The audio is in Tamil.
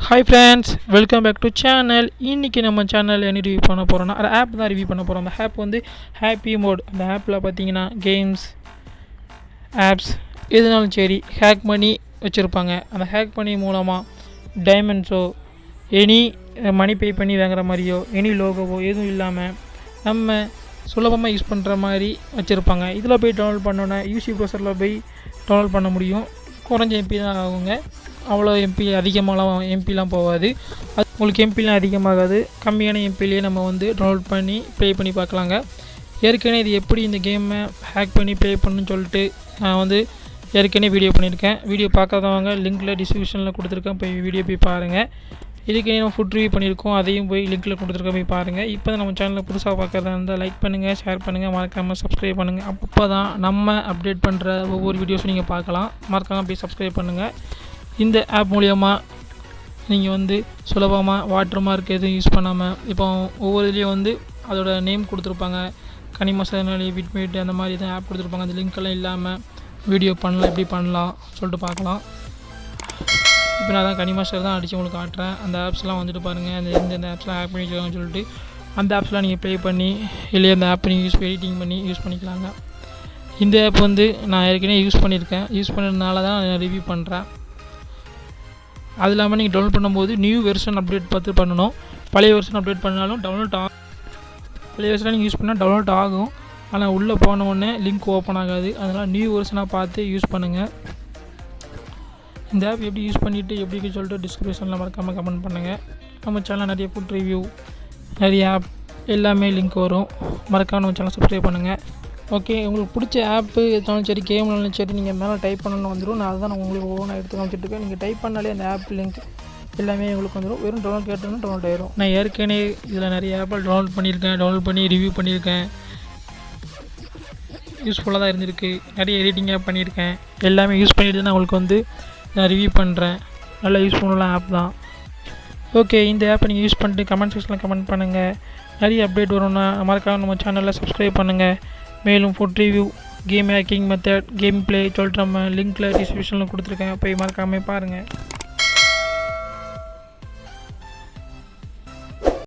Hi friends, welcome back to channel. இன்றைக்கி நம்ம சேனல் என்ன ரிவ்யூ பண்ண போகிறோன்னா ஒரு ஆப் தான் ரிவ்யூ பண்ண போகிறோம். அந்த ஆப் வந்து ஹாப்பி மோட். அந்த ஆப்பில் பார்த்தீங்கன்னா கேம்ஸ், ஆப்ஸ் எதுனாலும் சரி ஹேக் பண்ணி வச்சுருப்பாங்க. அந்த ஹேக் பண்ணி மூலமாக டைமண்ட்ஸோ எனி மணி பே பண்ணி வாங்குற மாதிரியோ எனி லோகோவோ எதுவும் இல்லாமல் நம்ம சுலபமாக யூஸ் பண்ணுற மாதிரி வச்சுருப்பாங்க. இதில் போய் டவுன்லோட் பண்ணோன்னா யூசி ப்ரௌசரில் போய் டவுன்லோட் பண்ண முடியும். குறைஞ்ச எம்பி தான் ஆகுங்க. அவ்வளோ எம்பி அதிகமாகலாம் எம்பிலாம் போகாது. அது உங்களுக்கு எம்பிலாம் அதிகமாகாது. கம்மியான எம்பிலேயே நம்ம வந்து டவுன்லோட் பண்ணி ப்ளே பண்ணி பார்க்கலாங்க. ஏற்கனவே இது எப்படி இந்த கேமை ஹேக் பண்ணி ப்ளே பண்ணணும்னு சொல்லிட்டு நான் வந்து ஏற்கனவே வீடியோ பண்ணியிருக்கேன். வீடியோ பார்க்காதவங்க லிங்க்கில் டிஸ்கிரிப்ஷனில் கொடுத்துருக்கேன், போய் வீடியோ போய் பாருங்கள். இதுக்கு நம்ம ஃபுட் ரிவ்யூ பண்ணியிருக்கோம், அதையும் போய் லிங்க்கில் கொடுத்துருக்கேன், போய் பாருங்கள். இப்போ தான் நம்ம சேனலில் புதுசாக பார்க்குறதா இருந்தால் லைக் பண்ணுங்கள், ஷேர் பண்ணுங்கள், மறக்காமல் சப்ஸ்கிரைப் பண்ணுங்கள். அப்போ தான் நம்ம அப்டேட் பண்ணுற ஒவ்வொரு வீடியோஸும் நீங்கள் பார்க்கலாம். மறக்காமல் போய் சப்ஸ்கிரைப் பண்ணுங்கள். இந்த ஆப் மூலயமா நீங்கள் வந்து சுலபமாக வாட்டர் மார்க் எதுவும் யூஸ் பண்ணாமல் இப்போ ஒவ்வொரு இதுலேயும் வந்து அதோட நேம் கொடுத்துருப்பாங்க. கனிமசாலி விட்மேட் அந்த மாதிரி தான் ஆப் கொடுத்துருப்பாங்க. அந்த லிங்க்கெல்லாம் இல்லாமல் வீடியோ பண்ணலாம், எப்படி பண்ணலாம் சொல்லிட்டு பார்க்கலாம். இப்போ நான் தான் கனிமாஸ்டர் தான் அடித்து உங்களுக்கு காட்டுறேன். அந்த ஆப்ஸ்லாம் வந்துட்டு பாருங்கள், அந்த எந்தெந்த ஆப்ஸ்லாம் ஆட் பண்ணி வச்சுருக்காங்கன்னு சொல்லிட்டு அந்த ஆப்ஸ்லாம் நீங்கள் ப்ளே பண்ணி இல்லையே அந்த ஆப் நீங்கள் எடிட்டிங் பண்ணி யூஸ் பண்ணிக்கலாங்க. இந்த ஆப் வந்து நான் ஏற்கனவே யூஸ் பண்ணியிருக்கேன். யூஸ் பண்ணதுனால தான் நான் ரிவ்யூ பண்ணுறேன். அது இல்லாமல் நீங்கள் டவுன்லோட் பண்ணும்போது நியூ வெர்ஷன் அப்டேட் பார்த்து பண்ணணும். பழைய வெர்ஷன் அப்டேட் பண்ணாலும் டவுன்லோட் ஆகும். பழைய வெர்ஷனாக நீங்கள் யூஸ் பண்ணால் டவுன்லோட் ஆகும், ஆனால் உள்ளே போன உடனே லிங்க் ஓப்பன் ஆகாது. அதனால் நியூ வெர்ஷனாக பார்த்து யூஸ் பண்ணுங்கள். இந்த ஆப் எப்படி யூஸ் பண்ணிவிட்டு எப்படி சொல்லிட்டு டிஸ்கிரிப்ஷனில் மறக்காமல் கமெண்ட் பண்ணுங்கள். நம்ம சேனலில் நிறைய ஃபுட் ரிவ்யூ, நிறைய ஆப் எல்லாமே லிங்க் வரும். மறக்காமல் நம்ம சேனல் சப்ஸ்கிரைப் பண்ணுங்கள். ஓகே, உங்களுக்கு பிடிச்ச ஆப்பு எதுனாலும் சரி, கேம்னாலும் சரி, நீங்கள் மேலே டைப் பண்ணணும்னு வந்துடும். நான் அதுதான் உங்களுக்கு ஒவ்வொன்றா எடுத்து காமிச்சிட்ருக்கேன். நீங்கள் டைப் பண்ணாலே அந்த ஆப் லிங்க் எல்லாமே உங்களுக்கு வந்துடும். வெறும் டவுன்லோட் கேட்டோன்னா டவுன்லோட் ஆயிரும். நான் ஏற்கனவே இதில் நிறைய ஆப்பில் டவுன்லோட் பண்ணியிருக்கேன், டவுன்லோட் பண்ணி ரிவ்யூ பண்ணியிருக்கேன். யூஸ்ஃபுல்லாக தான் இருந்திருக்கு. நிறைய எடிட்டிங் ஆப் பண்ணியிருக்கேன். எல்லாமே யூஸ் பண்ணிட்டு தான் உங்களுக்கு வந்து நான் ரிவ்யூ பண்ணுறேன். நல்லா யூஸ்ஃபுல்லான ஆப் தான். ஓகே, இந்த ஆப்பை நீங்கள் யூஸ் பண்ணிட்டு கமெண்ட் செக்ஷனில் கமெண்ட் பண்ணுங்கள். நிறைய அப்டேட் வரும்னா மறக்காம நம்ம சேனலில் சப்ஸ்கிரைப் பண்ணுங்கள். மேலும் food review, game hacking method, game play சொல்லிட்டு நம்ம லிங்க்கில் டிஸ்கிரிப்ஷனில் கொடுத்துருக்கேன், போய் மறக்காமல் பாருங்கள்.